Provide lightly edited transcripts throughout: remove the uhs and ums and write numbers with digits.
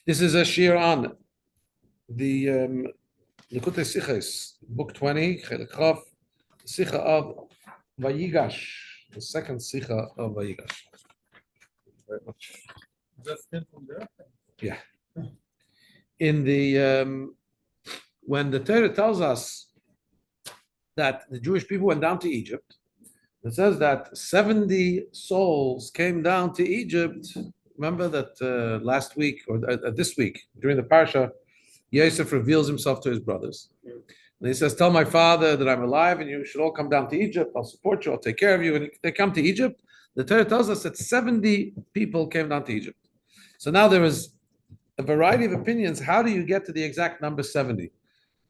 This is a shir on the Likutei Sichos, book 20, Chelek Chav, Sicha of Vayigash, the second Sicha of Vayigash. Very much. That's came from there? Yeah. In the when the Torah tells us that the Jewish people went down to Egypt, it says that 70 souls came down to Egypt. Remember that last week or this week during the parsha, Yosef reveals himself to his brothers. And he says, tell my father that I'm alive and you should all come down to Egypt. I'll support you. I'll take care of you. And they come to Egypt. The Torah tells us that 70 people came down to Egypt. So now there is a variety of opinions. How do you get to the exact number 70?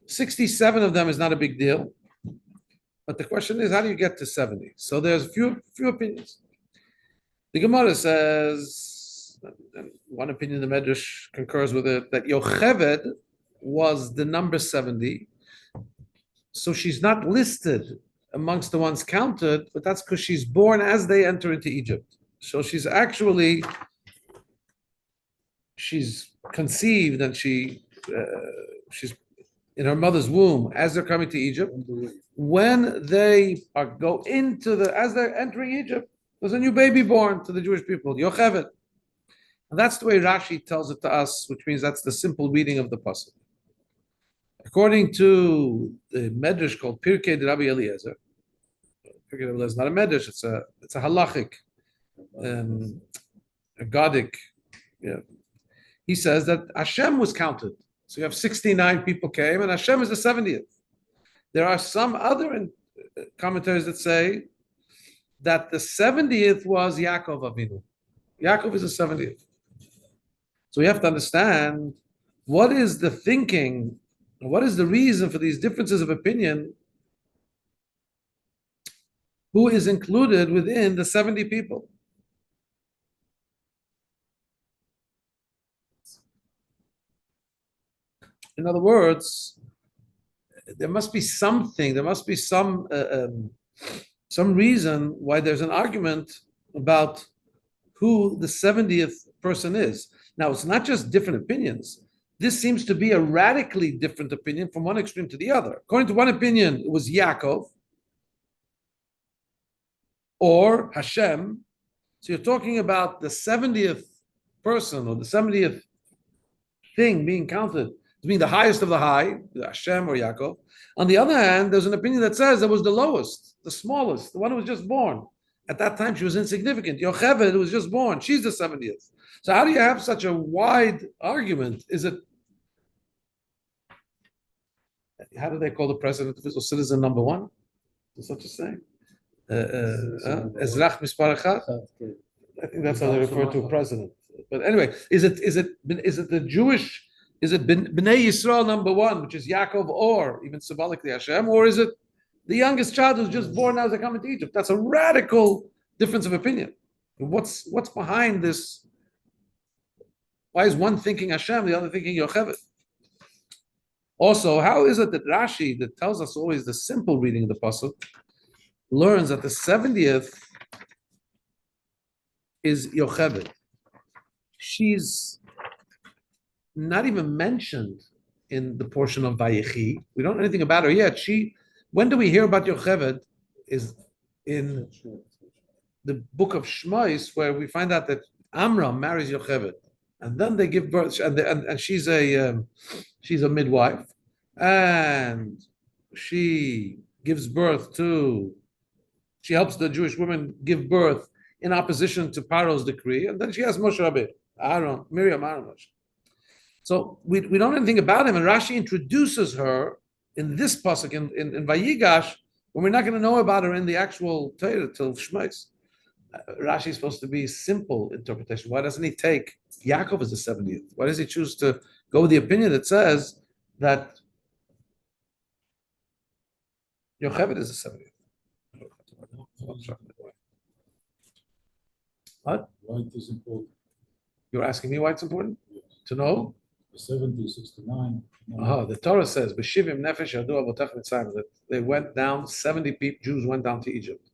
67 of them is not a big deal. But the question is, how do you get to 70? So there's a few opinions. The Gemara says, and one opinion the Medrash concurs with it, that Yocheved was the number 70. So she's not listed amongst the ones counted, but that's because she's born as they enter into Egypt. So she's conceived and she's in her mother's womb as they're coming to Egypt. When they as they're entering Egypt, there's a new baby born to the Jewish people, Yocheved. And that's the way Rashi tells it to us, which means that's the simple reading of the pasuk. According to the Medrash called Pirkei de Rabbi Eliezer, Pirkei de Rabbi Eliezer is not a Medrash, it's a halachic, a Godic. Yeah. He says that Hashem was counted. So you have 69 people came, and Hashem is the 70th. There are some other commentaries that say that the 70th was Yaakov Avinu. Yaakov is the 70th. So we have to understand what is the thinking, what is the reason for these differences of opinion, who is included within the 70 people. In other words, there must be something, there must be some reason why there's an argument about who the 70th person is. Now, it's not just different opinions. This seems to be a radically different opinion from one extreme to the other. According to one opinion, it was Yaakov or Hashem. So you're talking about the 70th person or the 70th thing being counted as being the highest of the high, Hashem or Yaakov. On the other hand, there's an opinion that says it was the lowest, the smallest, the one who was just born. At that time, she was insignificant. Yocheved was just born. She's the 70th. So how do you have such a wide argument? How do they call the president of Israel? Citizen number one? Is such a saying? Ezrach Mispar Echad? I think that's how they refer to a president. But anyway, is it the Jewish, is it Bnei Yisrael number one, which is Yaakov, or even symbolically Hashem, or is it the youngest child who's just born as they come into Egypt? That's a radical difference of opinion. What's behind this? Why is one thinking Hashem, the other thinking Yocheved? Also, how is it that Rashi, that tells us always the simple reading of the pasuk, learns that the 70th is Yocheved? She's not even mentioned in the portion of Vayechi. We don't know anything about her yet. When do we hear about Yocheved? Is in the book of Shmos, where we find out that Amram marries Yocheved, and then they give birth, and she's a midwife, and she gives birth to. She helps the Jewish women give birth in opposition to Paro's decree, and then she has Moshe Rabbeinu, Aaron, Miriam, Aaron, Moshe. So we don't know anything about him, and Rashi introduces her in this pasuk in Vayigash, when we're not going to know about her in the actual Torah till Shmos. Rashi is supposed to be simple interpretation. Why doesn't he take Yaakov as the 70th? Why does he choose to go with the opinion that says that Yocheved is the 70th? What? Why it is important? You're asking me why it's important? Yes. To know? The 70, 69. The Torah says, "B'shivim nefesh yadu avotach mitzrayim," that they went down. 70 Jews went down to Egypt.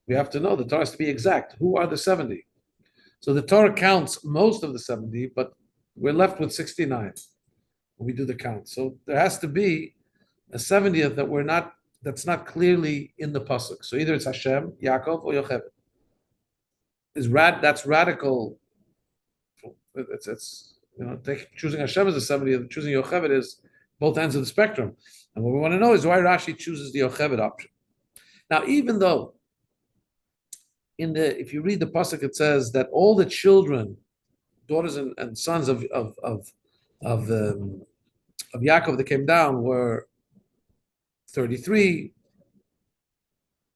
We have to know the Torah has to be exact. Who are the 70? So the Torah counts most of the 70, but We're left with 69 when we do the count. So there has to be a 70th that's not clearly in the pasuk. So either it's Hashem, Yaakov, or Yocheved. That's radical. It's choosing Hashem as the 70th, choosing Yocheved is both ends of the spectrum. And what we want to know is why Rashi chooses the Yocheved option. Now, even though if you read the pasuk, it says that all the children, daughters and sons of Yaakov that came down were 33.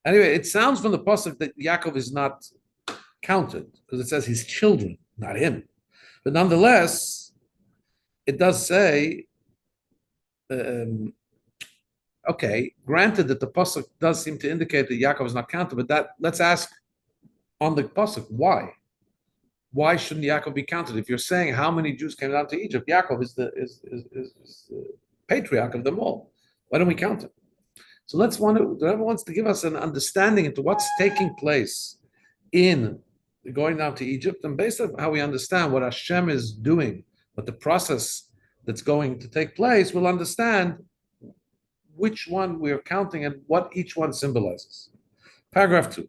Anyway, it sounds from the pasuk that Yaakov is not counted because it says his children, not him. But nonetheless, it does say, okay, granted that the pasuk does seem to indicate that Yaakov is not counted, but let's ask on the pasuk why. Why shouldn't Yaakov be counted? If you're saying how many Jews came down to Egypt, Yaakov is the patriarch of them all. Why don't we count him? So whoever wants to give us an understanding into what's taking place in going down to Egypt, and based on how we understand what Hashem is doing, what the process that's going to take place, we'll understand which one we're counting and what each one symbolizes. Paragraph 2.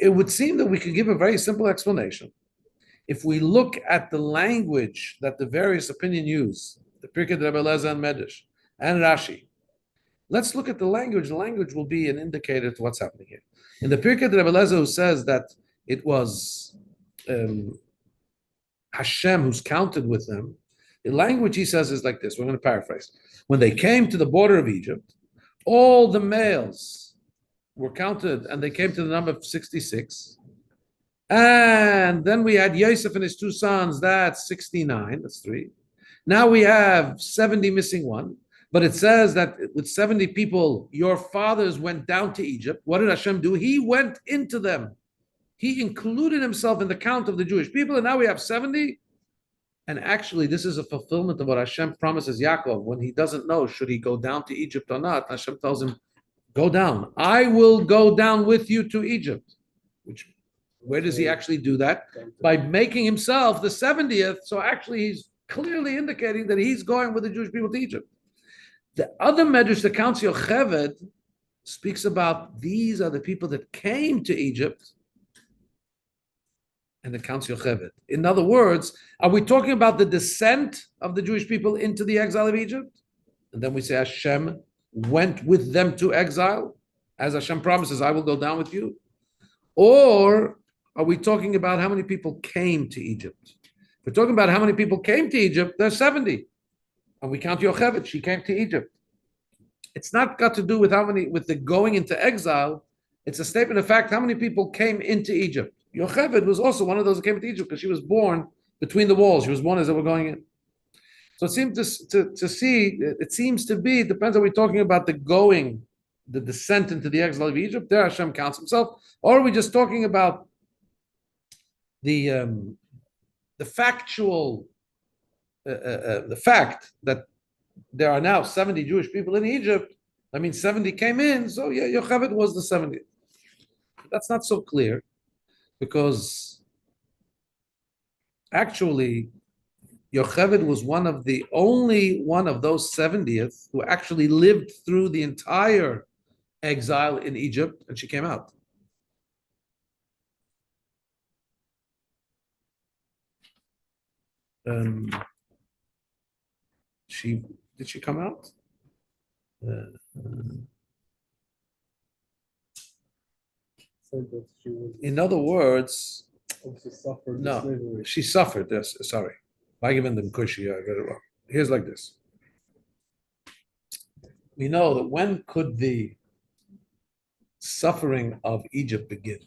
It would seem that we could give a very simple explanation. If we look at the language that the various opinion use, the Pirkei Rabbi Eliezer and Medrash, and Rashi, let's look at the language. The language will be an indicator to what's happening here. In the Pirkei Rabbi Eliezer, who says that it was Hashem who's counted with them, the language he says is like this. We're going to paraphrase. When they came to the border of Egypt, all the males were counted and they came to the number of 66. And then we had Yosef and his two sons, that's 69, that's 3. Now we have 70 missing one. But it says that with 70 people, your fathers went down to Egypt. What did Hashem do? He went into them. He included himself in the count of the Jewish people, and now we have 70. And actually, this is a fulfillment of what Hashem promises Yaakov when he doesn't know should he go down to Egypt or not. Hashem tells him, go down. I will go down with you to Egypt. Where does he actually do that? By making himself the 70th. So actually, he's clearly indicating that he's going with the Jewish people to Egypt. The other medrash, the counts Yocheved, speaks about these are the people that came to Egypt, and the counts Yocheved. In other words, are we talking about the descent of the Jewish people into the exile of Egypt? And then we say Hashem went with them to exile, as Hashem promises, I will go down with you. Or are we talking about how many people came to Egypt? If we're talking about how many people came to Egypt, there's 70. And we count Yocheved, she came to Egypt. It's not got to do with with the going into exile. It's a statement of fact, how many people came into Egypt. Yocheved was also one of those that came into Egypt because she was born between the walls. She was born as they were going in. So it seems it seems to be, it depends, are we talking about the descent into the exile of Egypt? There Hashem counts himself. Or are we just talking about the factual, the fact that there are now 70 Jewish people in Egypt? I mean, 70 came in, so yeah, Yocheved was the 70th. That's not so clear, because actually Yocheved was only one of those 70th who actually lived through the entire exile in Egypt, and she came out. Did she come out? In other words, no, she suffered. Yes, sorry. Vayigash the Kushi, I read it wrong. Here's like this. We know that when could the suffering of Egypt begin?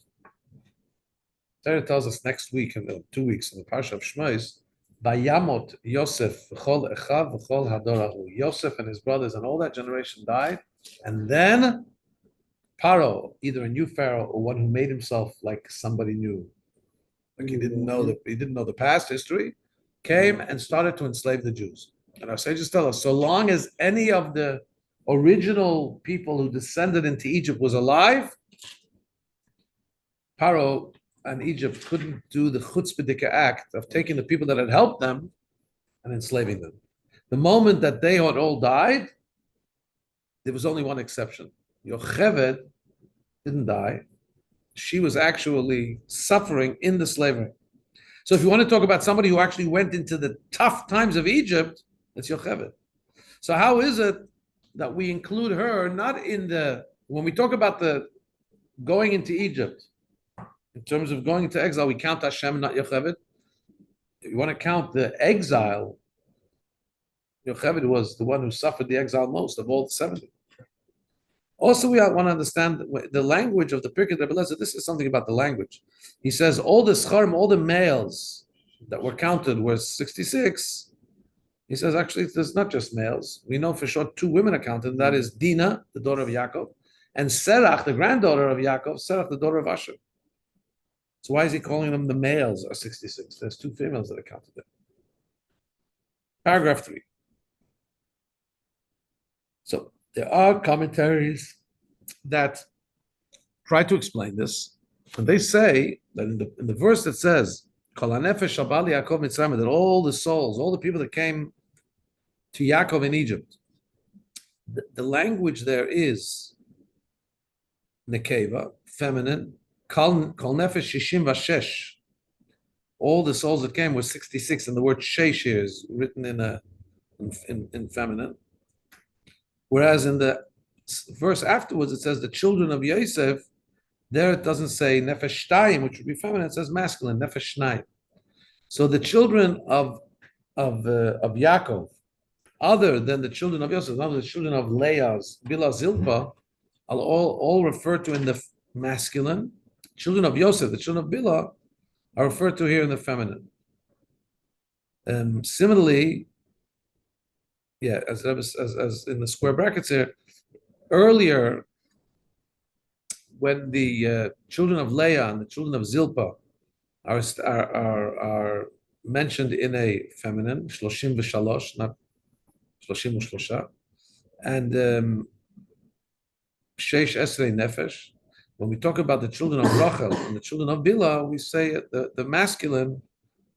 Torah tells us next week, in 2 weeks, in the Parsha of Shmos, Vayamot Yosef v'chol echav v'chol hadorahu. Yosef and his brothers and all that generation died, and then Paro, either a new pharaoh or one who made himself like somebody new, like he didn't know the past history, came and started to enslave the Jews. And our sages tell us, so long as any of the original people who descended into Egypt was alive, Paro and Egypt couldn't do the chutzpah act of taking the people that had helped them and enslaving them. The moment that they had all died, there was only one exception. Yocheved didn't die. She was actually suffering in the slavery. So if you want to talk about somebody who actually went into the tough times of Egypt, it's Yocheved. So how is it that we include her not in the, when we talk about the going into Egypt, in terms of going into exile, we count Hashem, not Yocheved. If you want to count the exile, Yocheved was the one who suffered the exile most of all the 70. Also, we want to understand the language of the Pirkei Rebbe Eliezer. This is something about the language. He says all the scharim, all the males that were counted were 66. He says actually there's not just males. We know for sure 2 women are counted, and that is Dinah, the daughter of Yaakov, and Serach, the granddaughter of Yaakov, Serach, the daughter of Asher. So why is he calling them the males are 66? There's 2 females that are counted there. Paragraph 3. So there are commentaries that try to explain this, and they say that in the verse that says Kol hanefesh shabal Yaakov Mitzrayim, that all the souls, all the people that came to Yaakov in Egypt, the language there is nekeva, feminine. Kol nefesh shishim vashesh. All the souls that came were 66, and the word shesh here is written in feminine. Whereas in the verse afterwards, it says the children of Yosef. There it doesn't say nefesh shtayim, which would be feminine. It says masculine, nefesh shnayim. So the children of Yaakov, other than the children of Yosef, other than the children of Leah's Bilhah, Zilpah, are all referred to in the masculine. Children of Yosef, the children of Bilhah, are referred to here in the feminine. Similarly, yeah, as in the square brackets here, earlier when the children of Leah and the children of Zilpah are mentioned in a feminine, shloshim v'shalosh, not shloshim u'shlosha, and sheish esrei nefesh. When we talk about the children of Rachel and the children of Bilhah, we say the masculine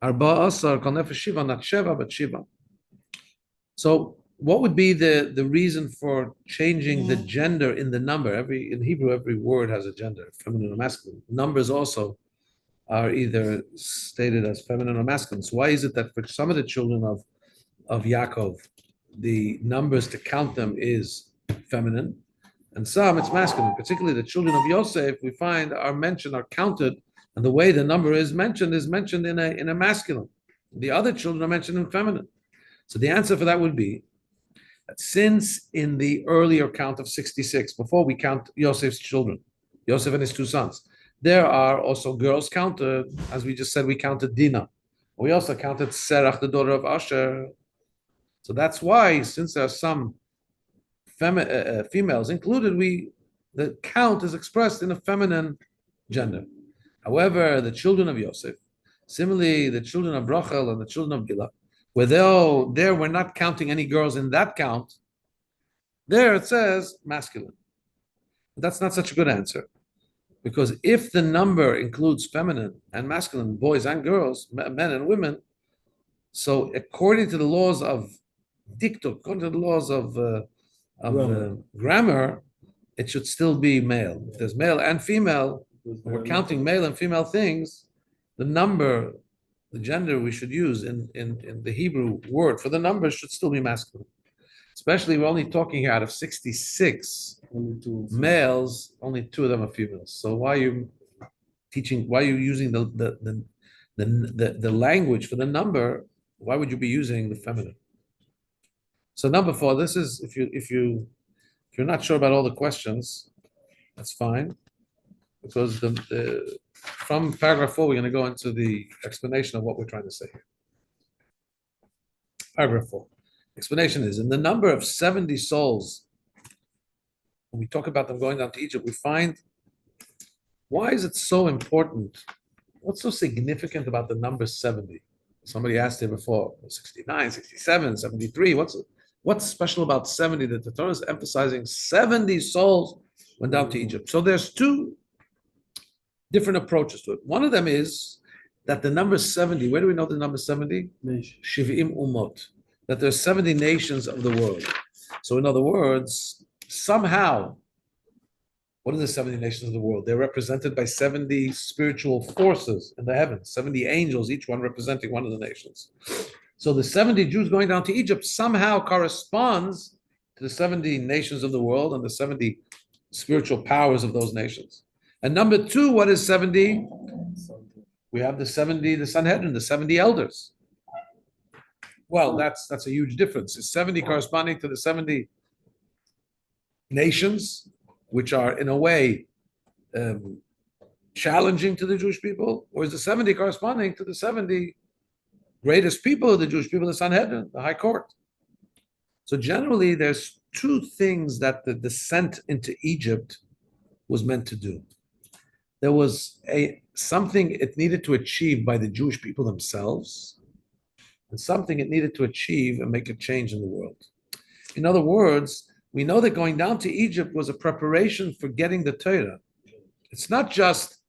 arba asar kol nefesh shiva, not sheva but shiva. So what would be the reason for changing the gender in the number? In Hebrew, every word has a gender, feminine or masculine. Numbers also are either stated as feminine or masculine. So why is it that for some of the children of Yaakov, the numbers to count them is feminine, and some it's masculine? Particularly the children of Yosef, we find are counted, and the way the number is mentioned in a masculine. The other children are mentioned in feminine. So the answer for that would be that since in the earlier count of 66, before we count Yosef's children, Yosef and his 2 sons, there are also girls counted. As we just said, we counted Dinah. We also counted Serach, the daughter of Asher. So that's why, since there are some females included, the count is expressed in a feminine gender. However, the children of Yosef, similarly the children of Rachel and the children of Bilhah, where there we're not counting any girls in that count, there it says masculine. But that's not such a good answer, because if the number includes feminine and masculine, boys and girls, men and women, so according to the laws of diktuk, according to the laws of grammar, it should still be male. If there's male and female, we're counting male and female things, the number, the gender we should use in the Hebrew word for the numbers should still be masculine. Especially, we're only talking here out of 66 males, only 2 of them are females. So why are you using the language for the number? Why would you be using the feminine? So number 4, this is if you're not sure about all the questions, that's fine, because from paragraph 4 we're going to go into the explanation of what we're trying to say here. Paragraph 4. Explanation is, in the number of 70 souls, when we talk about them going down to Egypt, we find, why is it so important? What's so significant about the number 70? Somebody asked here before, 69, 67, 73, what's special about 70 that the Torah is emphasizing 70 souls went down to Egypt? So there's 2 different approaches to it. One of them is that the number 70, where do we know the number 70? Shiv'im umot, that there's 70 nations of the world. So in other words, somehow, what are the 70 nations of the world? They're represented by 70 spiritual forces in the heavens, 70 angels, each one representing one of the nations. So the 70 Jews going down to Egypt somehow corresponds to the 70 nations of the world and the 70 spiritual powers of those nations. And number two, what is 70? We have the 70, the Sanhedrin, the 70 elders. Well, that's a huge difference. Is 70 corresponding to the 70 nations, which are in a way challenging to the Jewish people, or is the 70 corresponding to the 70 greatest people of the Jewish people, the Sanhedrin, the High Court? So generally, there's two things that the descent into Egypt was meant to do. There was something it needed to achieve by the Jewish people themselves, and something it needed to achieve and make a change in the world. In other words, we know that going down to Egypt was a preparation for getting the Torah. It's not just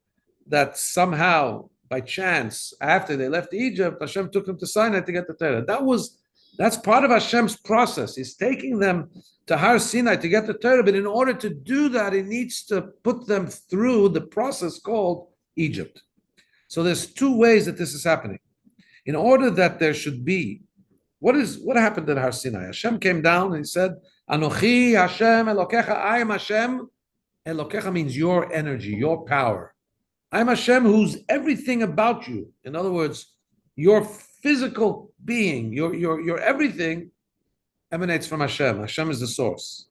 that somehow, by chance, after they left Egypt, Hashem took them to Sinai to get the Torah. That's part of Hashem's process. He's taking them to Har Sinai to get the Torah, but in order to do that, he needs to put them through the process called Egypt. So there's two ways that this is happening. In order that there should be, what happened at Har Sinai? Hashem came down and he said, Anochi Hashem Elokecha, I am Hashem. Elokecha means your energy, your power. I am Hashem who's everything about you. In other words, your physical being, your everything emanates from Hashem. Hashem is the source.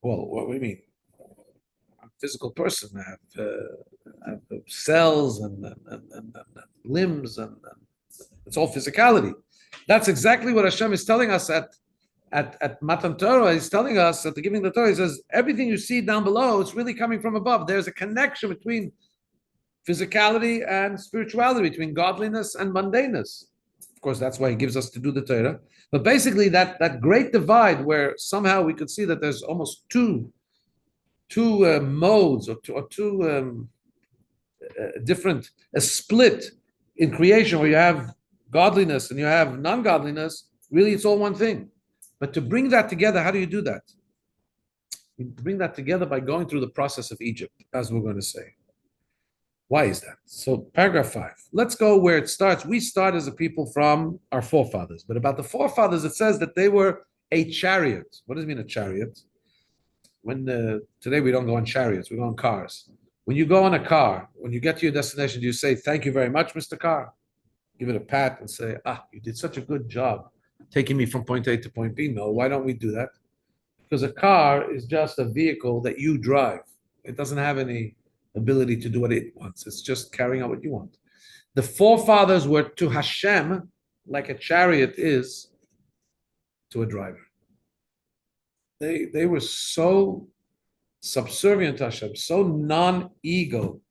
Well, what do you mean? I'm a physical person. I have cells and limbs, and it's all physicality. That's exactly what Hashem is telling us at Matan Torah. He's telling us at the giving of the Torah. He says everything you see down below, it's really coming from above. There's a connection between physicality and spirituality, between godliness and mundaneness. Of course, that's why he gives us to do the Torah. But basically, that great divide where somehow we could see that there's almost two modes or two different, a split in creation where you have godliness and you have non-godliness. Really, it's all one thing. But to bring that together, how do you do that? You bring that together by going through the process of Egypt, as we're going to say. Why is that? So paragraph 5. Let's go where it starts. We start as a people from our forefathers. But about the forefathers, it says that they were a chariot. What does it mean, a chariot? Today we don't go on chariots, we go on cars. When you go on a car, when you get to your destination, do you say, thank you very much, Mr. Car? Give it a pat and say, you did such a good job taking me from point A to point B. No, why don't we do that? Because a car is just a vehicle that you drive. It doesn't have any ability to do what it wants. It's just carrying out what you want. The forefathers were to Hashem like a chariot is to a driver. They were so subservient to Hashem, so non-ego.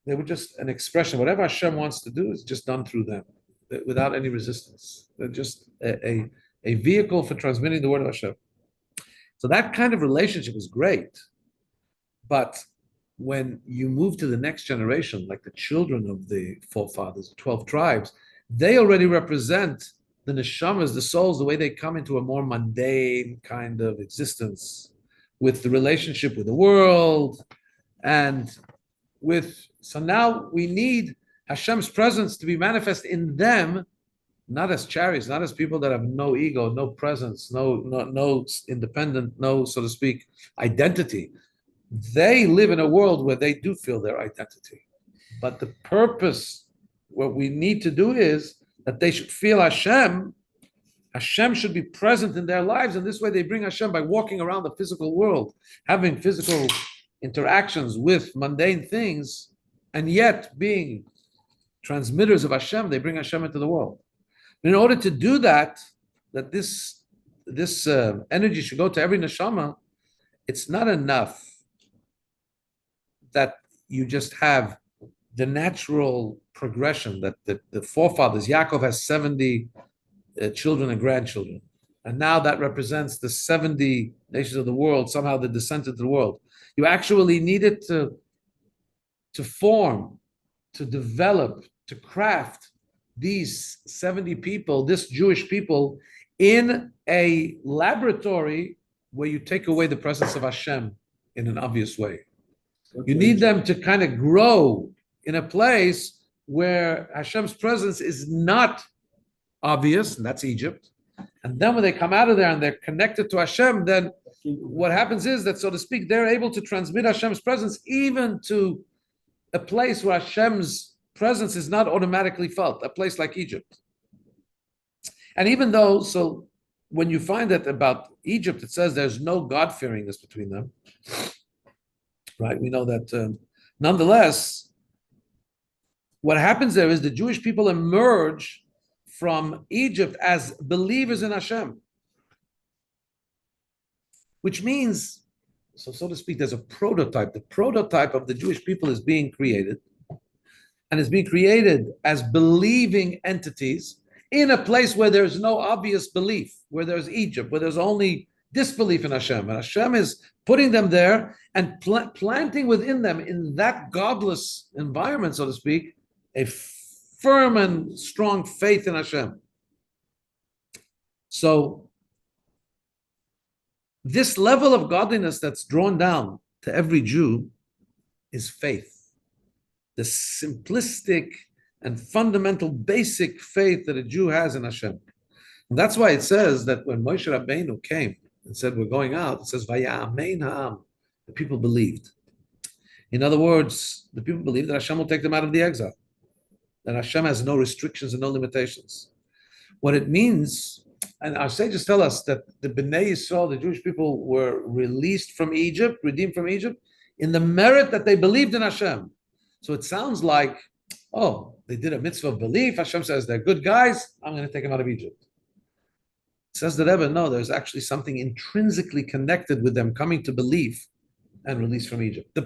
They were just an expression. Whatever Hashem wants to do is just done through them, without any resistance. They're just a vehicle for transmitting the word of Hashem. So that kind of relationship is great. But when you move to the next generation, like the children of the forefathers, 12 tribes, they already represent the neshamas, the souls, the way they come into a more mundane kind of existence with the relationship with the world. So now we need Hashem's presence to be manifest in them, not as chariots, not as people that have no ego, no presence, no independent, no, so to speak, identity. They live in a world where they do feel their identity. But the purpose, what we need to do is that they should feel Hashem. Hashem should be present in their lives, and this way they bring Hashem by walking around the physical world, having physical interactions with mundane things, and yet being transmitters of Hashem, they bring Hashem into the world. In order to do that this energy should go to every neshama, it's not enough that you just have the natural progression that the forefathers, Yaakov has 70 children and grandchildren. And now that represents the 70 nations of the world, somehow the descent into the world. You actually needed to form, to develop, to craft these 70 people, this Jewish people, in a laboratory where you take away the presence of Hashem in an obvious way. You need them to kind of grow in a place where Hashem's presence is not obvious, and that's Egypt. And then when they come out of there and they're connected to Hashem, then what happens is that, so to speak, they're able to transmit Hashem's presence even to a place where Hashem's presence is not automatically felt, a place like Egypt. And even though, so when you find that about Egypt, it says there's no God-fearingness between them, right? We know that nonetheless, what happens there is the Jewish people emerge from Egypt as believers in Hashem, which means, so to speak, there's a prototype. The prototype of the Jewish people is being created, and is being created as believing entities in a place where there's no obvious belief, where there's Egypt, where there's only disbelief in Hashem. And Hashem is putting them there and planting within them, in that godless environment, so to speak, a firm and strong faith in Hashem. So this level of godliness that's drawn down to every Jew is faith. The simplistic and fundamental basic faith that a Jew has in Hashem. And that's why it says that when Moshe Rabbeinu came and said, we're going out, it says, Vaya'amein ha'am. The people believed. In other words, the people believed that Hashem will take them out of the exile. That Hashem has no restrictions and no limitations. What it means, and our sages tell us that the Bnei Yisrael, the Jewish people, were released from Egypt, redeemed from Egypt, in the merit that they believed in Hashem. So it sounds like, oh, they did a mitzvah of belief. Hashem says they're good guys. I'm going to take them out of Egypt. It says the Rebbe, no, there's actually something intrinsically connected with them coming to belief and release from Egypt.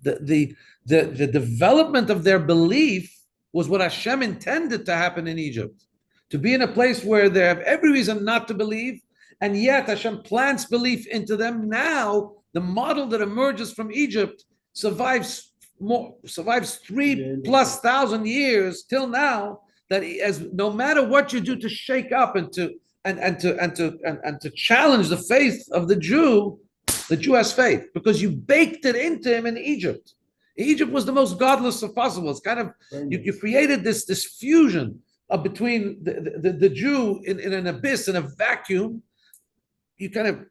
The development of their belief was what Hashem intended to happen in Egypt. To be in a place where they have every reason not to believe, and yet Hashem plants belief into them. Now, the model that emerges from Egypt survives 3,000+ years till now, that as no matter what you do to shake up and to challenge the faith of the Jew has faith, because you baked it into him in Egypt. Egypt was the most godless of possible. It's kind of, you created this fusion between the Jew in an abyss, in a vacuum. You kind of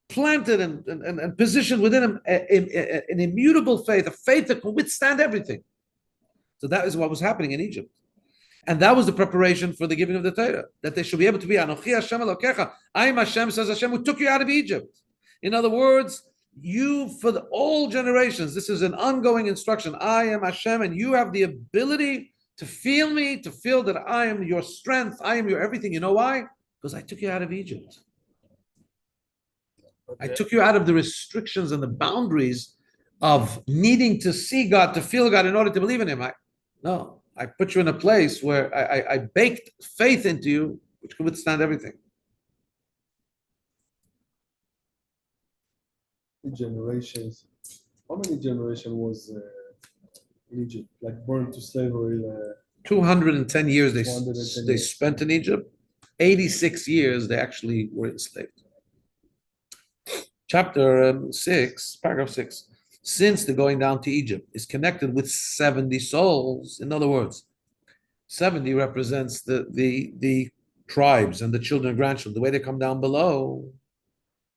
planted and positioned within him an immutable faith, a faith that can withstand everything. So that is what was happening in Egypt. And that was the preparation for the giving of the Torah, that they should be able to be, Anochi Hashem Elokecha, I am Hashem, says Hashem, who took you out of Egypt. In other words, you, for all generations, this is an ongoing instruction. I am Hashem, and you have the ability to feel me, to feel that I am your strength, I am your everything. You know why? Because I took you out of Egypt. I took you out of the restrictions and the boundaries of needing to see God, to feel God in order to believe in Him. I put you in a place where I baked faith into you, which can withstand everything. Generations. How many generations was in Egypt, like born to slavery? 210 years they 210 they years. spent in Egypt. 86 years they actually were enslaved. Chapter 6, paragraph 6. Since the going down to Egypt is connected with 70 souls, in other words, 70 represents the tribes and the children and grandchildren, the way they come down below,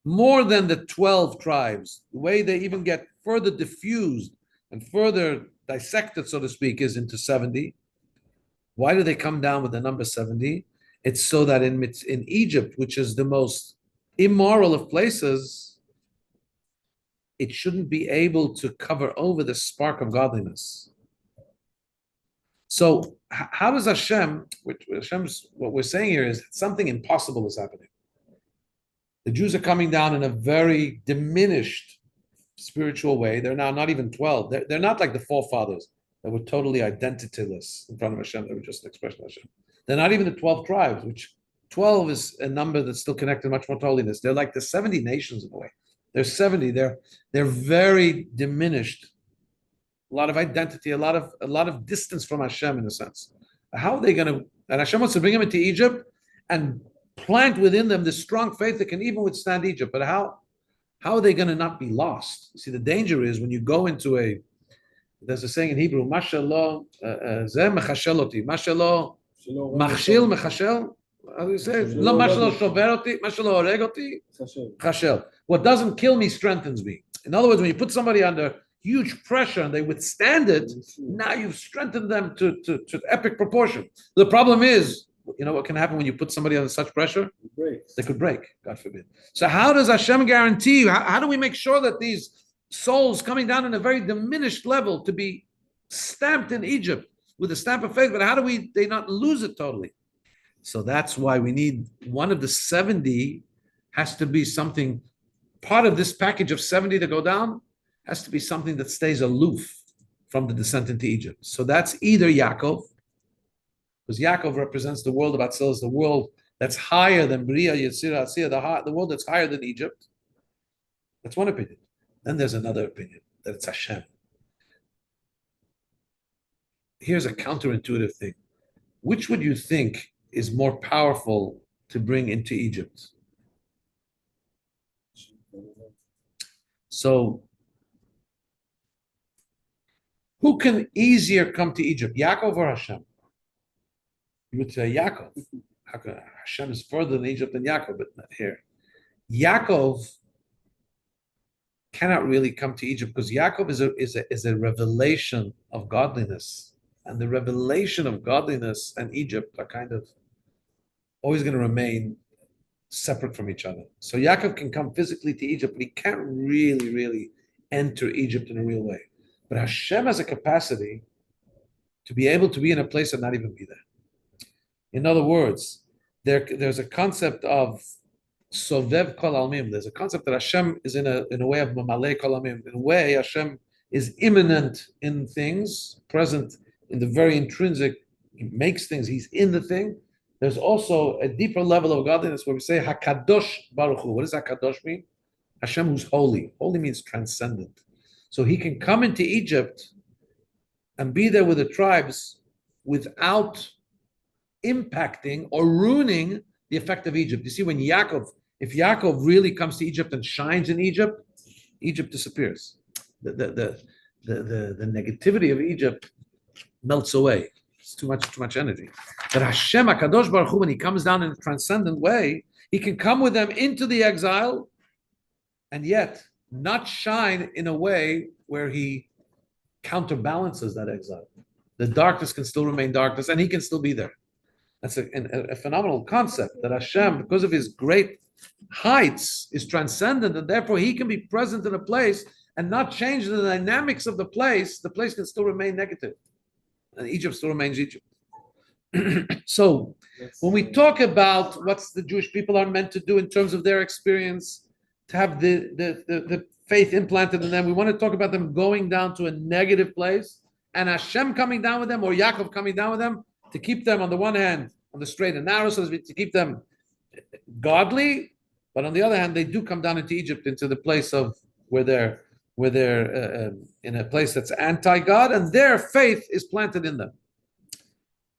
more than the 12 tribes, the way they even get further diffused and further dissected, so to speak, is into 70. Why do they come down with the number 70? It's so that in Egypt, which is the most immoral of places, it shouldn't be able to cover over the spark of godliness. So how does Hashem, what we're saying here is something impossible is happening. The Jews are coming down in a very diminished spiritual way. They're now not even 12. They're not like the forefathers that were totally identityless in front of Hashem. They were just an expression of Hashem. They're not even the 12 tribes, which 12 is a number that's still connected much more to holiness. They're like the 70 nations in a way. They're 70. They're very diminished lot of identity, a lot of distance from Hashem in a sense. How are they going to? And Hashem wants to bring them into Egypt and plant within them this strong faith that can even withstand Egypt. But how are they going to not be lost? You see, the danger is when you go into there's a saying in Hebrew, Mashallah, zeh mechashel oti, Mashallah, machshil mechashel. How do you say? Lo mashallah shover oti, Mashallah oreg oti, chashel. What doesn't kill me strengthens me. In other words, when you put somebody under huge pressure and they withstand it, now you've strengthened them to epic proportion. The problem is, you know what can happen when you put somebody under such pressure? They could break, God forbid. So how does Hashem guarantee you? How do we make sure that these souls coming down in a very diminished level to be stamped in Egypt with a stamp of faith, but how do they not lose it totally? So that's why we need one of the 70 has to be something, part of this package of 70 to go down has to be something that stays aloof from the descent into Egypt. So that's either Yaakov, because Yaakov represents the world of Atzilus, the world that's higher than Bria, Yetzirah, Asiyah, the world that's higher than Egypt. That's one opinion. Then there's another opinion, that it's Hashem. Here's a counterintuitive thing. Which would you think is more powerful to bring into Egypt? So, who can easier come to Egypt, Yaakov or Hashem? You would say Yaakov. How can Hashem is further than Egypt than Yaakov, but not here. Yaakov cannot really come to Egypt because Yaakov is a revelation of godliness, and the revelation of godliness and Egypt are kind of always going to remain separate from each other. So Yaakov can come physically to Egypt, but he can't really enter Egypt in a real way. But Hashem has a capacity to be able to be in a place and not even be there. In other words, there's a concept of Sovev Kol Almim. There's a concept that Hashem is in a way of Mamalei Kol Almim. In a way, Hashem is immanent in things, present in the very intrinsic. He makes things. He's in the thing. There's also a deeper level of godliness where we say Hakadosh Baruch Hu. What does Hakadosh mean? Hashem who's holy. Holy means transcendent. So he can come into Egypt and be there with the tribes without impacting or ruining the effect of Egypt. You see, if Yaakov really comes to Egypt and shines in Egypt, Egypt disappears. The negativity of Egypt melts away. It's too much energy. But Hashem, HaKadosh Baruch Hu, when he comes down in a transcendent way, he can come with them into the exile and yet not shine in a way where he counterbalances that exile. The darkness can still remain darkness and he can still be there. That's a phenomenal concept that Hashem, because of his great heights, is transcendent, and therefore he can be present in a place and not change the dynamics of the place. The place can still remain negative, and Egypt still remains Egypt. So when we talk about what the Jewish people are meant to do in terms of their experience, to have the faith implanted in them, we want to talk about them going down to a negative place, and Hashem coming down with them, or Yaakov coming down with them, to keep them on the one hand on the straight and narrow, so to keep them godly, but on the other hand, they do come down into Egypt, into the place of where they're in a place that's anti-God, and their faith is planted in them.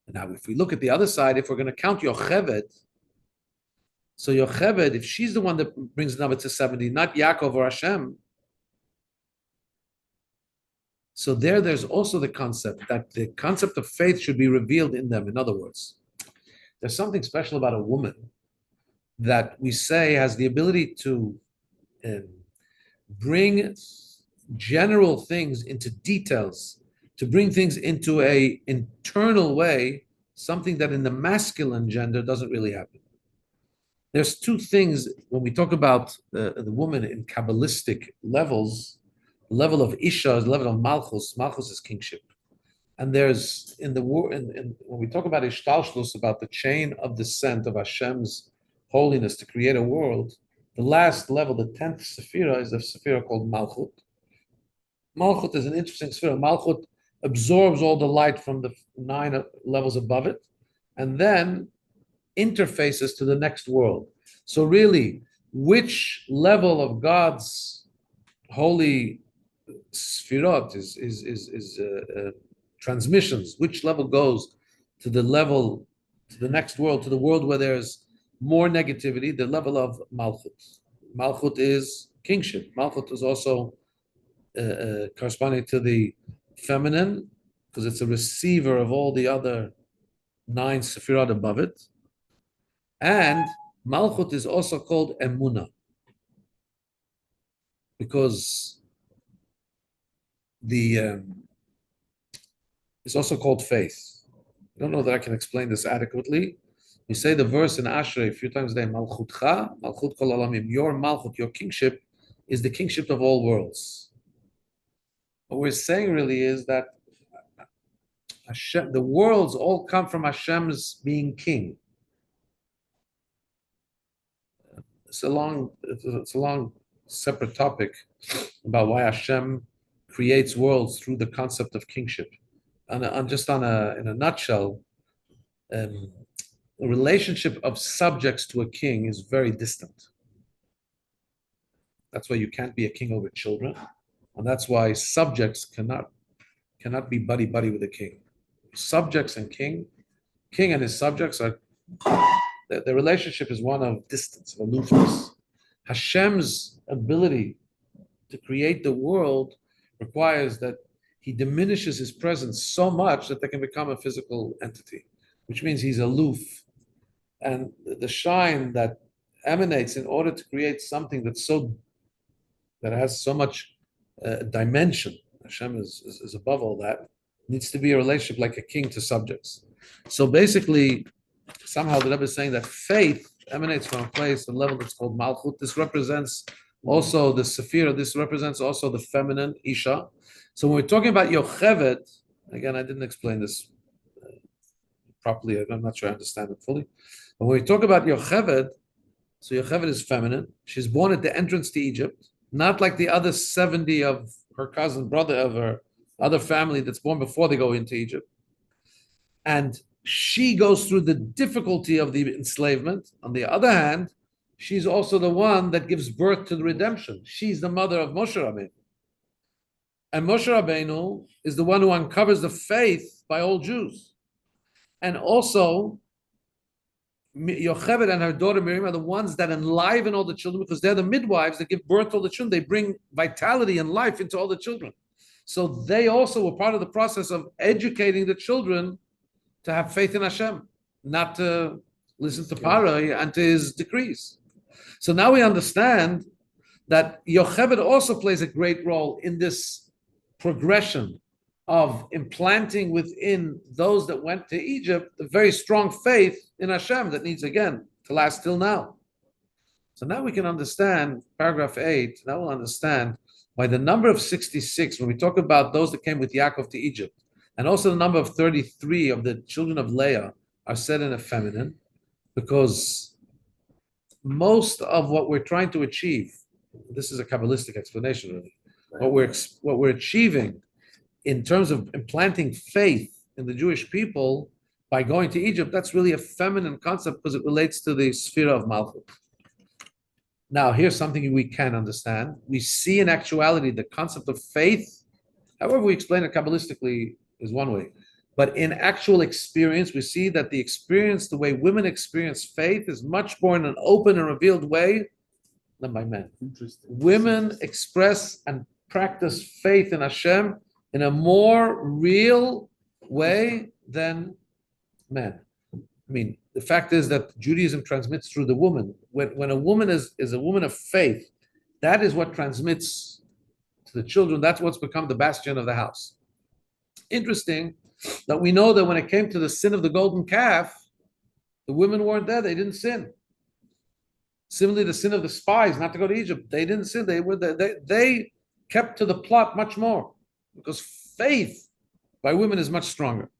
Now, if we look at the other side, if we're going to count Yocheved, so Yocheved, if she's the one that brings the number to 70, not Yaakov or Hashem, so there's also the concept that the concept of faith should be revealed in them. In other words, there's something special about a woman that we say has the ability to bring general things into details, to bring things into a internal way, something that in the masculine gender doesn't really happen. There's two things when we talk about the woman in Kabbalistic levels. The level of Isha is the level of Malchus. Malchus is kingship. And there's when we talk about Ishtalshlus, about the chain of descent of Hashem's holiness to create a world, the last level, the 10th Sephira, is a Sephira called Malchut. Malchut is an interesting Sephira. Malchut absorbs all the light from the 9 levels above it, and then interfaces to the next world. So really, which level of God's holy sfirot is transmissions. Which level goes to the level, to the next world, to the world where there's more negativity, the level of Malchut. Malchut is kingship. Malchut is also corresponding to the feminine, because it's a receiver of all the other 9 Sefirot above it. And Malchut is also called Emunah, because it's also called faith. I don't know that I can explain this adequately. We say the verse in Ashrei a few times a day, Malchutcha, Malchut kol alamim. Your Malchut, your kingship, is the kingship of all worlds. What we're saying really is that Hashem, the worlds all come from Hashem's being king. It's a long separate topic about why Hashem creates worlds through the concept of kingship. In a nutshell, the relationship of subjects to a king is very distant. That's why you can't be a king over children, and that's why subjects cannot be buddy with a king. Subjects and king and his subjects are, the relationship is one of distance, of aloofness. Hashem's ability to create the world requires that he diminishes his presence so much that they can become a physical entity, which means he's aloof. And the shine that emanates in order to create something that has so much dimension, Hashem is above all that, needs to be a relationship like a king to subjects. So basically, somehow the Rebbe is saying that faith emanates from a place, a level that's called Malchut. This represents also the Sephira, this represents also the feminine, Isha. So when we're talking about Yocheved, again, I didn't explain this properly, I'm not sure I understand it fully. But when we talk about Yocheved, so Yocheved is feminine. She's born at the entrance to Egypt, not like the other 70 of her cousin, brother of her other family that's born before they go into Egypt. And she goes through the difficulty of the enslavement. On the other hand, she's also the one that gives birth to the redemption. She's the mother of Moshe Rabbeinu. And Moshe Rabbeinu is the one who uncovers the faith by all Jews. And also, Yocheved and her daughter Miriam are the ones that enliven all the children, because they're the midwives that give birth to all the children. They bring vitality and life into all the children. So they also were part of the process of educating the children to have faith in Hashem, not to listen to Paro and to his decrees. So now we understand that Yocheved also plays a great role in this progression of implanting within those that went to Egypt the very strong faith in Hashem that needs, again, to last till now. So now we can understand, paragraph 8, now we'll understand why the number of 66, when we talk about those that came with Yaakov to Egypt, and also the number of 33 of the children of Leah are said in a feminine, because most of what we're trying to achieve, this is a Kabbalistic explanation really, what we're achieving in terms of implanting faith in the Jewish people by going to Egypt, that's really a feminine concept because it relates to the sphere of Malchut. Now, here's something we can understand. We see in actuality the concept of faith, however we explain it Kabbalistically is one way. But in actual experience, we see that the experience, the way women experience faith is much more in an open and revealed way than by men. Interesting. Women express and practice faith in Hashem in a more real way than men. I mean, the fact is that Judaism transmits through the woman. When a woman is a woman of faith, that is what transmits to the children. That's what's become the bastion of the house. Interesting that we know that when it came to the sin of the golden calf, the women weren't there, they didn't sin. Similarly, the sin of the spies not to go to Egypt, they didn't sin, they kept to the plot much more, because faith by women is much stronger.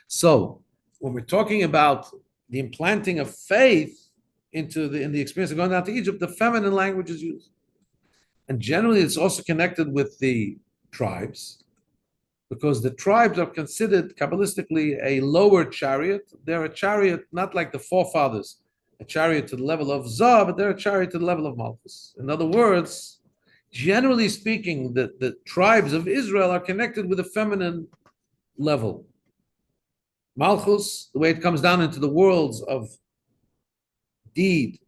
So when we're talking about the implanting of faith in the experience of going down to Egypt, the feminine language is used. And generally it's also connected with the tribes, because the tribes are considered Kabbalistically a lower chariot. They're a chariot not like the forefathers, a chariot to the level of Zah, but they're a chariot to the level of Malchus. In other words, generally speaking, the tribes of Israel are connected with a feminine level. Malchus, the way it comes down into the worlds of deed,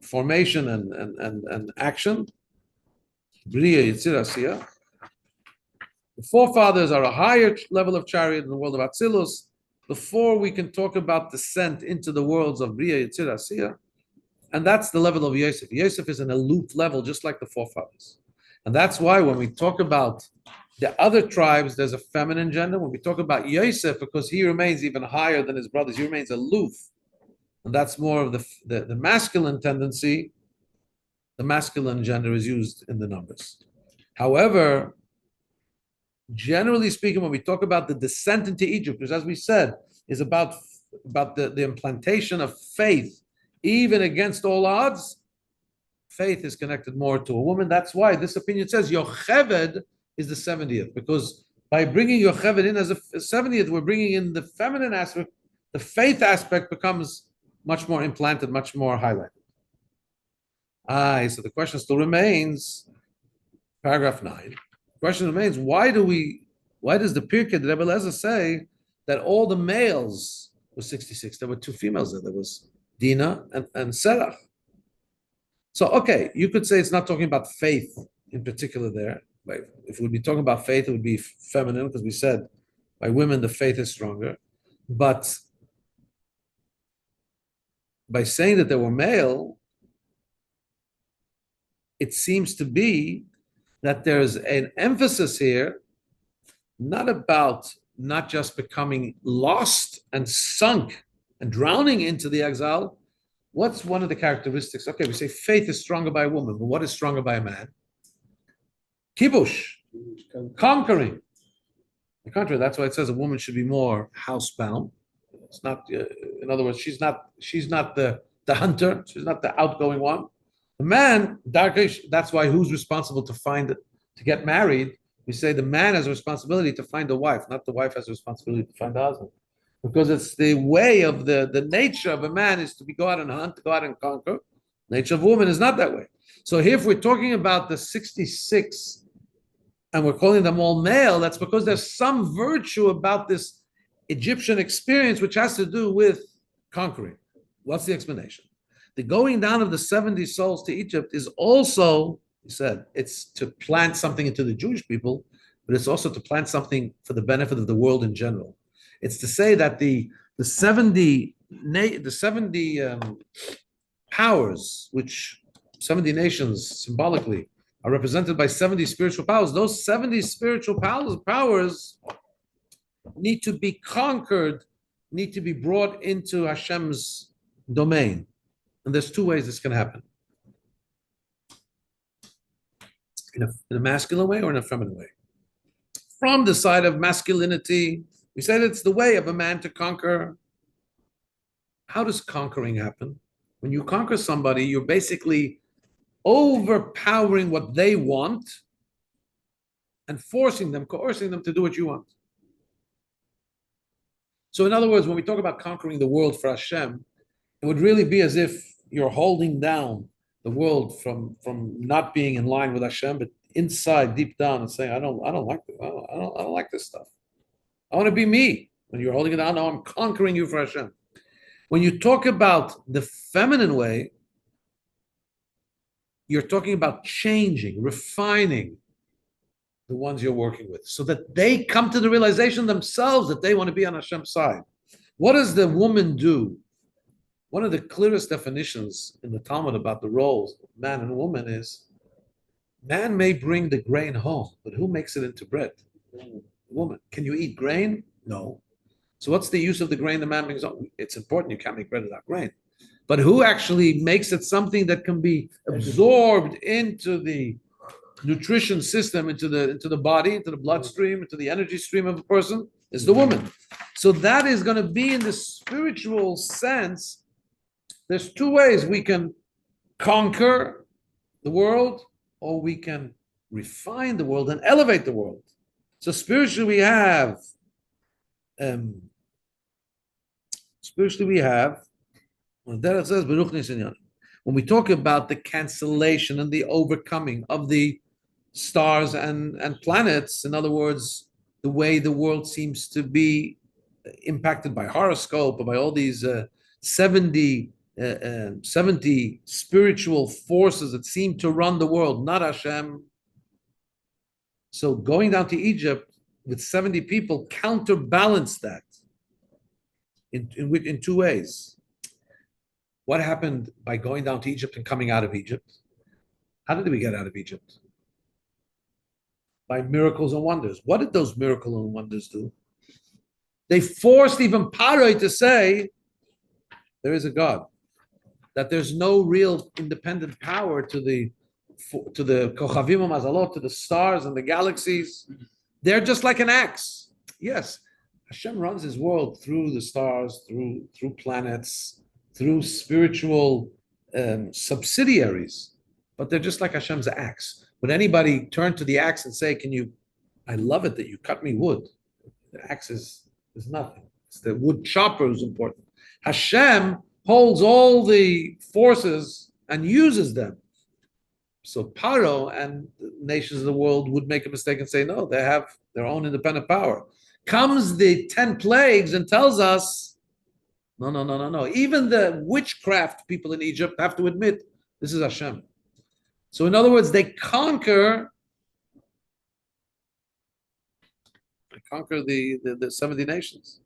formation, and action, Bria Yitzir Asiyah. The forefathers are a higher level of chariot in the world of Atzilus before we can talk about descent into the worlds of Bria Yitzir Asiyah. And that's the level of Yosef. Yosef is an aloof level, just like the forefathers. And that's why when we talk about the other tribes, there's a feminine gender. When we talk about Yosef, because he remains even higher than his brothers, he remains aloof. And that's more of the masculine tendency. The masculine gender is used in the numbers. However, generally speaking, when we talk about the descent into Egypt, which, as we said, is about the implantation of faith, even against all odds, faith is connected more to a woman. That's why this opinion says Yocheved is the 70th, because by bringing Yocheved in as a 70th, we're bringing in the feminine aspect. The faith aspect becomes much more implanted, much more highlighted. So the question still remains, paragraph 9. The question remains, why does the Pirkei Rebbe Eliezer say that all the males were 66? There were 2 females there. There was Dinah and Serach. So, okay, you could say it's not talking about faith in particular there. If we'd be talking about faith, it would be feminine, because we said by women the faith is stronger. But by saying that they were male, it seems to be that there's an emphasis here, not just becoming lost and sunk and drowning into the exile. What's one of the characteristics? Okay, we say faith is stronger by a woman, but what is stronger by a man? Kibush, conquering. The contrary, that's why it says a woman should be more housebound. It's not, in other words, she's not the hunter. She's not the outgoing one. The man, that's why who's responsible to get married? We say the man has a responsibility to find a wife, not the wife has a responsibility to find a husband. Because it's the way of the nature of a man is to go out and hunt, to go out and conquer. Nature of a woman is not that way. So here, if we're talking about the 66 and we're calling them all male, that's because there's some virtue about this Egyptian experience which has to do with conquering. What's the explanation? The going down of the 70 souls to Egypt is also, he said, it's to plant something into the Jewish people, but it's also to plant something for the benefit of the world in general. It's to say that the 70 powers, which 70 nations symbolically are represented by 70 spiritual powers, those 70 spiritual powers need to be conquered, need to be brought into Hashem's domain. And there's 2 ways this can happen. In a masculine way or in a feminine way. From the side of masculinity, we said it's the way of a man to conquer. How does conquering happen? When you conquer somebody, you're basically overpowering what they want and coercing them to do what you want. So in other words, when we talk about conquering the world for Hashem, it would really be as if you're holding down the world from not being in line with Hashem, but inside, deep down, and saying, I don't like this. I don't like this stuff. I want to be me. When you're holding it down, now I'm conquering you for Hashem. When you talk about the feminine way, you're talking about changing, refining the ones you're working with, so that they come to the realization themselves that they want to be on Hashem's side. What does the woman do? One of the clearest definitions in the Talmud about the roles of man and woman is, man may bring the grain home, but who makes it into bread? The woman. Can you eat grain? No. So what's the use of the grain the man brings home? It's important, you can't make bread without grain. But who actually makes it something that can be absorbed into the nutrition system, into the body, into the bloodstream, into the energy stream of a person? Is the woman. So that is going to be, in the spiritual sense, there's 2 ways we can conquer the world, or we can refine the world and elevate the world. So spiritually we have when it says when we talk about the cancellation and the overcoming of the stars and planets. In other words, the way the world seems to be impacted by horoscope, by all these 70 spiritual forces that seem to run the world, not Hashem. So going down to Egypt with 70 people counterbalanced that in two ways. What happened by going down to Egypt and coming out of Egypt? How did we get out of Egypt? By miracles and wonders. What did those miracles and wonders do? They forced even Paroi to say, there is a God, that there's no real independent power to the Kochavim Mazalot, to the stars and the galaxies. They're just like an axe. Yes, Hashem runs his world through the stars, through planets, through spiritual subsidiaries, but they're just like Hashem's axe. Would anybody turn to the axe and say, I love it that you cut me wood? The axe is nothing. It's the wood chopper who's important. Hashem holds all the forces and uses them. So Paro and the nations of the world would make a mistake and say, no, they have their own independent power. Comes the 10 plagues and tells us, no. Even the witchcraft people in Egypt have to admit this is Hashem. So in other words, they conquer the 70 nations.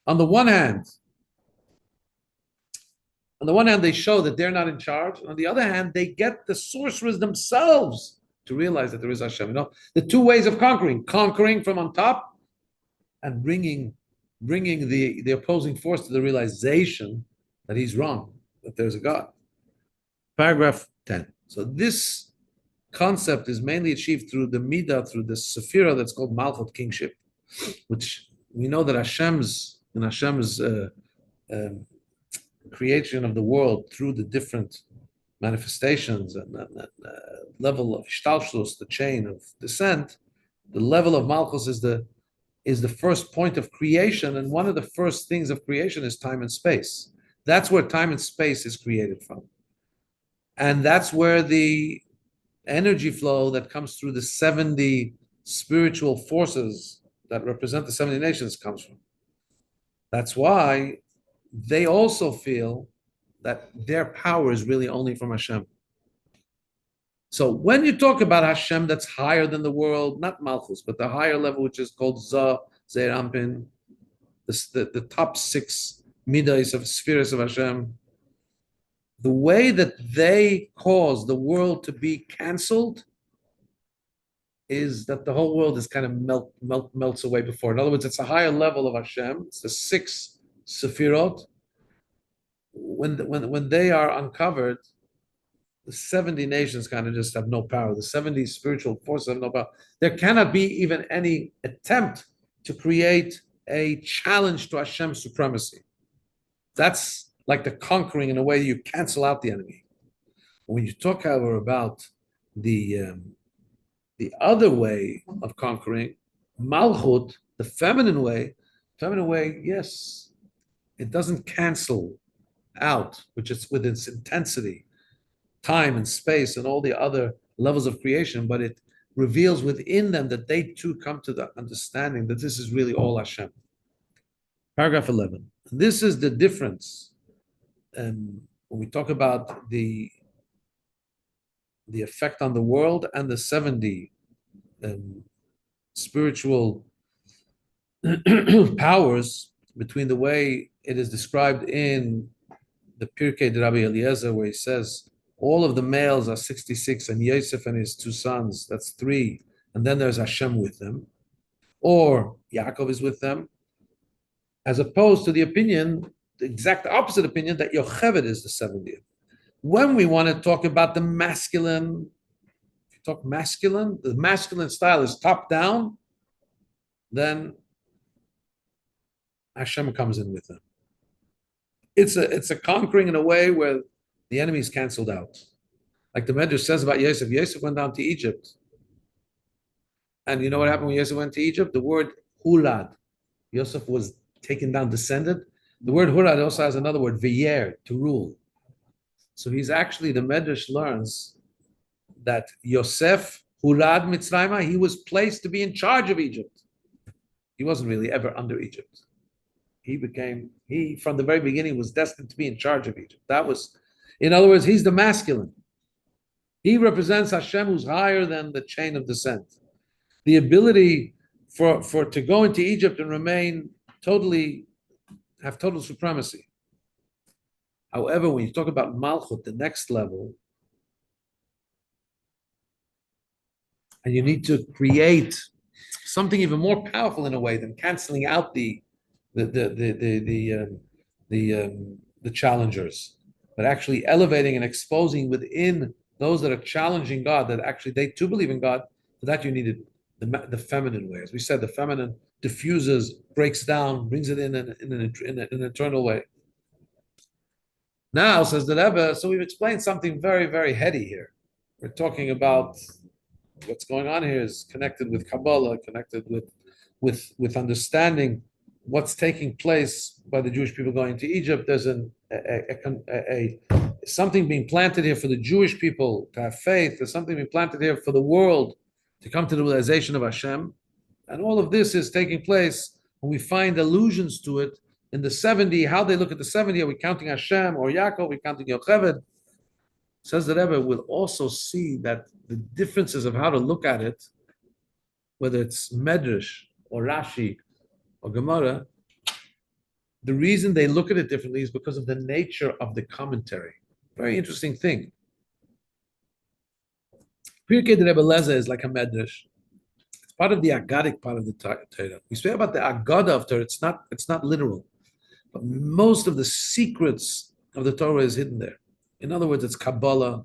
On the one hand, they show that they're not in charge. On the other hand, they get the sorcerers themselves to realize that there is Hashem. The two ways of conquering from on top and bringing the opposing force to the realization that he's wrong, that there's a God. Paragraph 10. So this concept is mainly achieved through the Midah, through the Sephirah that's called Malchut, kingship, which we know that Hashem's creation of the world through the different manifestations and level of Shtalshlus, the chain of descent, the level of Malchus is the first point of creation, and one of the first things of creation is time and space. That's where time and space is created from. And that's where the energy flow that comes through the 70 spiritual forces that represent the 70 nations comes from. That's why they also feel that their power is really only from Hashem. So when you talk about Hashem that's higher than the world, not Malchus, but the higher level, which is called Zeir Anpin, the top 6 midas of spheres of Hashem, the way that they cause the world to be canceled is that the whole world is kind of melts away before. In other words, it's a higher level of Hashem. It's the 6 Sephirot. When they are uncovered, the 70 nations kind of just have no power. The 70 spiritual forces have no power. There cannot be even any attempt to create a challenge to Hashem's supremacy. That's like the conquering in a way you cancel out the enemy. When you talk, however, about the other way of conquering, Malchut, the feminine way, yes, it doesn't cancel out, which is with its intensity, time and space and all the other levels of creation, but it reveals within them that they too come to the understanding that this is really all Hashem. Paragraph 11. This is the difference when we talk about the effect on the world and the 70 spiritual powers between the way it is described in the Pirkei de Rabbi Eliezer, where he says all of the males are 66 and Yosef and his 2 sons, that's 3, and then there's Hashem with them, or Yaakov is with them, as opposed to the opinion, the exact opposite opinion, that Yocheved is the 70th. When we want to talk about the masculine, if you talk masculine, the masculine style is top down, then Hashem comes in with them. It's a conquering in a way where the enemy is canceled out. Like the Medrash says about Yosef. Yosef went down to Egypt. And you know what happened when Yosef went to Egypt? The word hulad. Yosef was taken down, descended. The word hulad also has another word, veyer, to rule. So he's actually, the Medrash learns that Yosef Hurad Mitzrayim, he was placed to be in charge of Egypt. He wasn't really ever under Egypt. He from the very beginning was destined to be in charge of Egypt. That was, in other words, he's the masculine. He represents Hashem, who's higher than the chain of descent. The ability for to go into Egypt and have total supremacy. However, when you talk about Malchut, the next level, and you need to create something even more powerful in a way than canceling out the challengers, but actually elevating and exposing within those that are challenging God, that actually they too believe in God. For that you needed the feminine way. As we said, the feminine diffuses, breaks down, brings it in an eternal way. Now, says the Rebbe, so we've explained something very, very heady here. We're talking about what's going on here is connected with Kabbalah, connected with understanding what's taking place by the Jewish people going to Egypt. There's something being planted here for the Jewish people to have faith. There's something being planted here for the world to come to the realization of Hashem. And all of this is taking place when we find allusions to it in the 70, how they look at the 70. Are we counting Hashem or Yaakov? Are we counting Yocheved? Says the Rebbe, we'll also see that the differences of how to look at it, whether it's Medrash or Rashi or Gemara, the reason they look at it differently is because of the nature of the commentary. Very interesting thing. Pirkei de Rebbe Lezer is like a Medrash. It's part of the Agadic part of the Torah. We speak about the Agada of Torah. It's not literal, but most of the secrets of the Torah is hidden there. In other words, it's Kabbalah,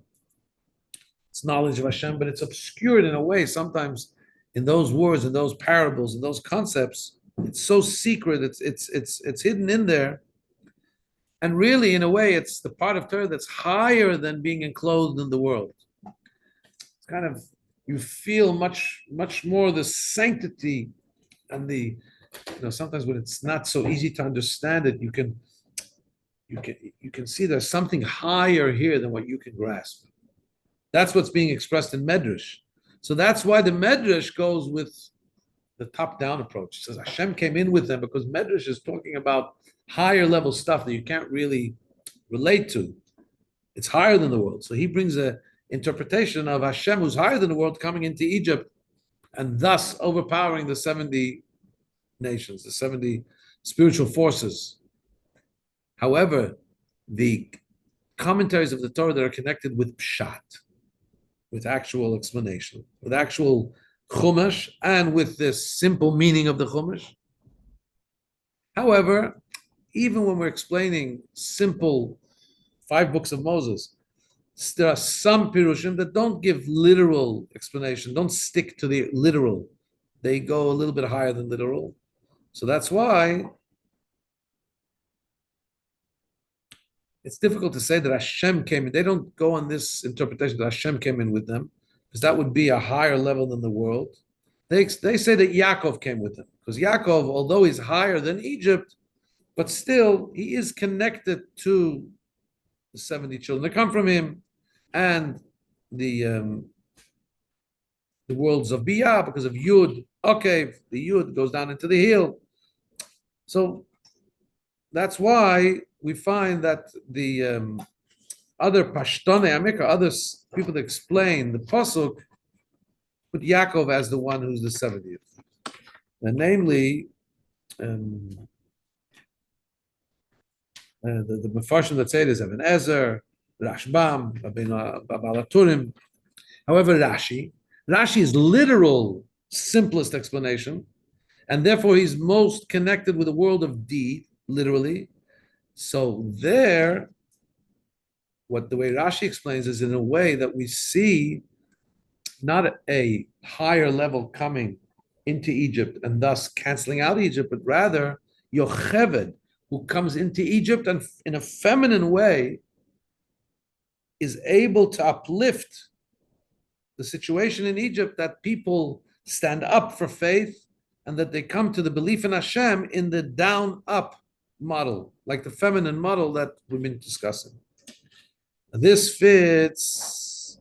it's knowledge of Hashem, but it's obscured in a way sometimes in those words, in those parables, in those concepts. It's so secret, it's hidden in there. And really, in a way, it's the part of Torah that's higher than being enclosed in the world. It's kind of, you feel much more the sanctity and sometimes when it's not so easy to understand it, you can see there's something higher here than what you can grasp. That's what's being expressed in Medrash. So that's why the Medrash goes with the top-down approach. It says Hashem came in with them because Medrash is talking about higher level stuff that you can't really relate to. It's higher than the world. So he brings an interpretation of Hashem, who's higher than the world, coming into Egypt and thus overpowering the 70 nations, the 70 spiritual forces. However, the commentaries of the Torah that are connected with Pshat, with actual explanation, with actual Chumash, and with this simple meaning of the Chumash. However, even when we're explaining simple 5 books of Moses, there are some Pirushim that don't give literal explanation, don't stick to the literal. They go a little bit higher than literal. So that's why it's difficult to say that Hashem came in. They don't go on this interpretation that Hashem came in with them, because that would be a higher level than the world. They say that Yaakov came with them, because Yaakov, although he's higher than Egypt, but still he is connected to the 70 children that come from him and the worlds of Biyah, because of Yud. Okay, the Yud goes down into the heel. So that's why we find that the other Pashtonei Amika, other people that explain the Pasuk, put Yaakov as the one who's the 70th. And namely, the Mefarshim that say it is Even Ezer, Rashbam, Babalaturim. However, Rashi's literal, simplest explanation, and therefore he's most connected with the world of deed, literally. So there, the way Rashi explains is in a way that we see not a higher level coming into Egypt and thus canceling out Egypt, but rather Yocheved, who comes into Egypt and in a feminine way is able to uplift the situation in Egypt, that people stand up for faith and that they come to the belief in Hashem in the down-up model, like the feminine model that we've been discussing. This fits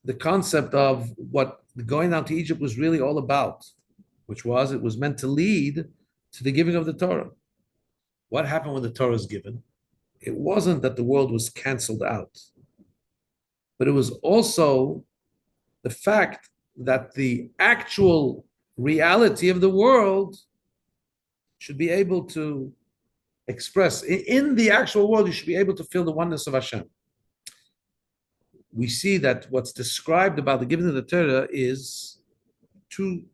the concept of what going down to Egypt was really all about, which was it was meant to lead to the giving of the Torah. What happened when the Torah was given? It wasn't that the world was canceled out, but it was also the fact that the actual reality of the world should be able to express, in the actual world, you should be able to feel the oneness of Hashem. We see that what's described about the giving of the Torah is two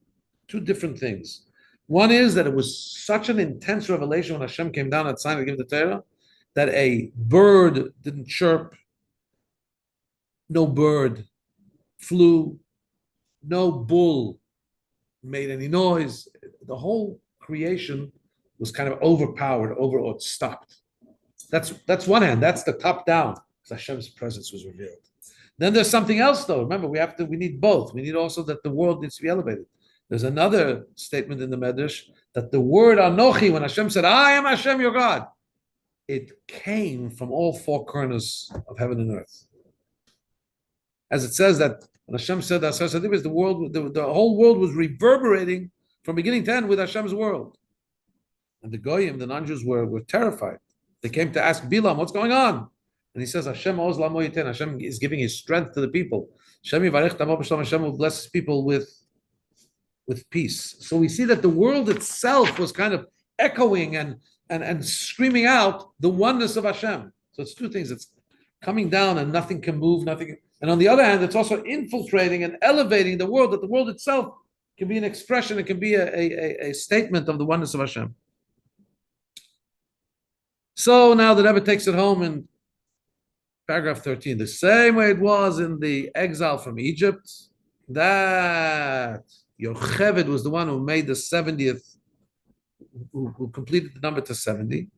different things. One is that it was such an intense revelation when Hashem came down at Sinai to give the Torah that a bird didn't chirp, no bird flew, no bull made any noise. The whole creation was kind of overawed, stopped. That's one hand. That's the top down, because Hashem's presence was revealed. Then there's something else, though. Remember, we need both. We need also that the world needs to be elevated. There's another statement in the Medrash that the word Anochi, when Hashem said, "I am Hashem, your God," it came from all four corners of heaven and earth. As it says that when Hashem said that, the whole world was reverberating from beginning to end with Hashem's world. And the Goyim, the non-Jews, were terrified. They came to ask Bilam, what's going on? And he says, Hashem is giving his strength to the people. Hashem will bless his people with peace. So we see that the world itself was kind of echoing and screaming out the oneness of Hashem. So it's two things. It's coming down and nothing can move, nothing. And on the other hand, it's also infiltrating and elevating the world, that the world itself can be an expression, it can be a statement of the oneness of Hashem. So now the Rebbe takes it home in paragraph 13. The same way it was in the exile from Egypt, that Yocheved was the one who made the 70th, who completed the number to 70.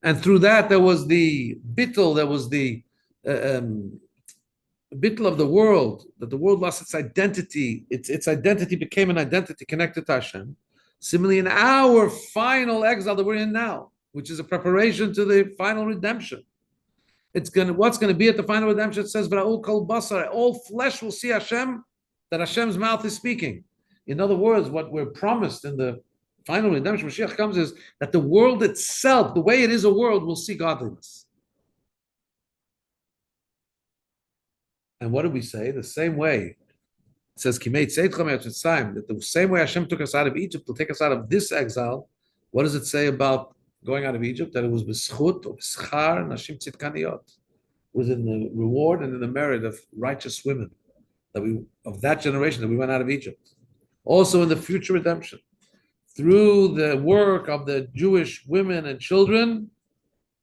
And through that, there was the bittul, there was the bittul of the world, that the world lost its identity. Its identity became an identity connected to Hashem. Similarly, in our final exile that we're in now, which is a preparation to the final redemption. What's going to be at the final redemption? It says, "V'ra'u kol basar," all flesh will see Hashem, that Hashem's mouth is speaking. In other words, what we're promised in the final redemption, Mashiach comes, is that the world itself, the way it is a world, will see godliness. And what do we say? The same way. It says, that the same way Hashem took us out of Egypt will take us out of this exile. What does it say about going out of Egypt? That it was b'schut or b'schar nashim tzidkaniyot, was in the reward and in the merit of righteous women of that generation that we went out of Egypt. Also in the future redemption, through the work of the Jewish women and children,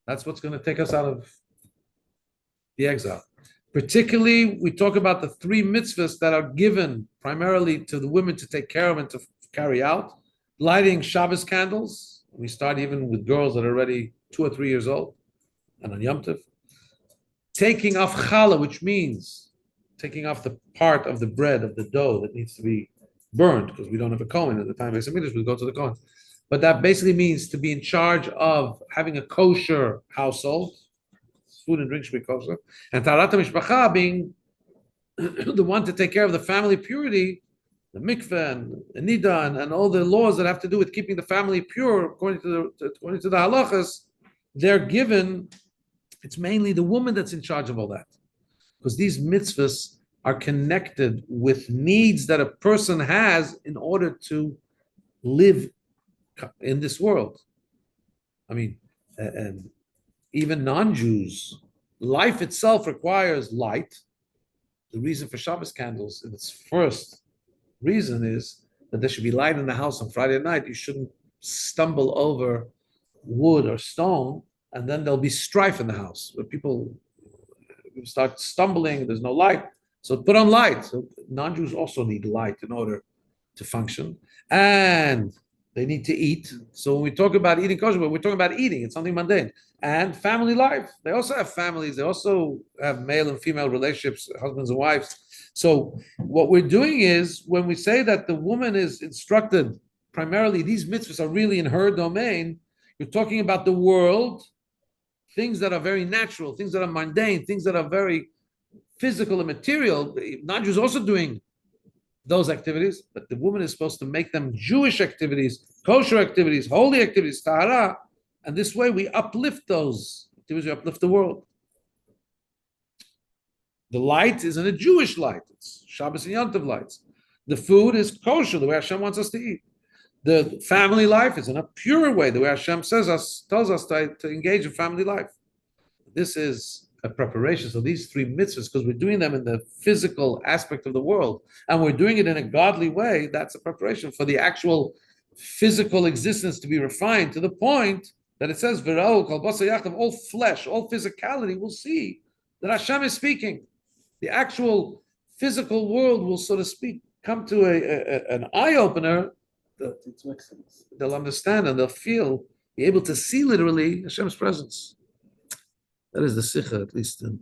that's what's going to take us out of the exile. Particularly, we talk about the three mitzvahs that are given primarily to the women to take care of and to carry out. Lighting Shabbos candles. We start even with girls that are already 2 or 3 years old, and on Yom Tov. Taking off challah, which means taking off the part of the bread, of the dough that needs to be burned, because we don't have a Kohen at the time of Beis HaMikdash, we go to the Kohen. But that basically means to be in charge of having a kosher household. Food and drink should be kosher. And Taharat HaMishpacha being the one to take care of the family purity, the mikveh and the nida and all the laws that have to do with keeping the family pure according to the halachas, they're given. It's mainly the woman that's in charge of all that, because these mitzvahs are connected with needs that a person has in order to live in this world. I mean, and even non-Jews, life itself requires light. The reason for Shabbos candles in its first reason is that there should be light in the house on Friday night. You shouldn't stumble over wood or stone, and then there'll be strife in the house where people start stumbling, there's no light. So put on light. So non-Jews also need light in order to function. And they need to eat. So when we talk about eating kosher, we're talking about eating. It's something mundane. And family life. They also have families. They also have male and female relationships, husbands and wives. So what we're doing is, when we say that the woman is instructed, primarily these mitzvahs are really in her domain, you're talking about the world, things that are very natural, things that are mundane, things that are very physical and material. Non-Jews also doing those activities, but the woman is supposed to make them Jewish activities, kosher activities, holy activities, tahara, and this way we uplift those activities, we uplift the world. The light isn't a Jewish light, it's Shabbos and Yom Tov lights. The food is kosher, the way Hashem wants us to eat. The family life is in a pure way, the way Hashem tells us to engage in family life. This is a preparation. So these three mitzvahs, because we're doing them in the physical aspect of the world, and we're doing it in a godly way, that's a preparation for the actual physical existence to be refined to the point that it says, all flesh, all physicality will see that Hashem is speaking. The actual physical world will, so to speak, come to an eye-opener. It makes sense. They'll understand and they'll feel, be able to see literally Hashem's presence. That is the sikha, at least in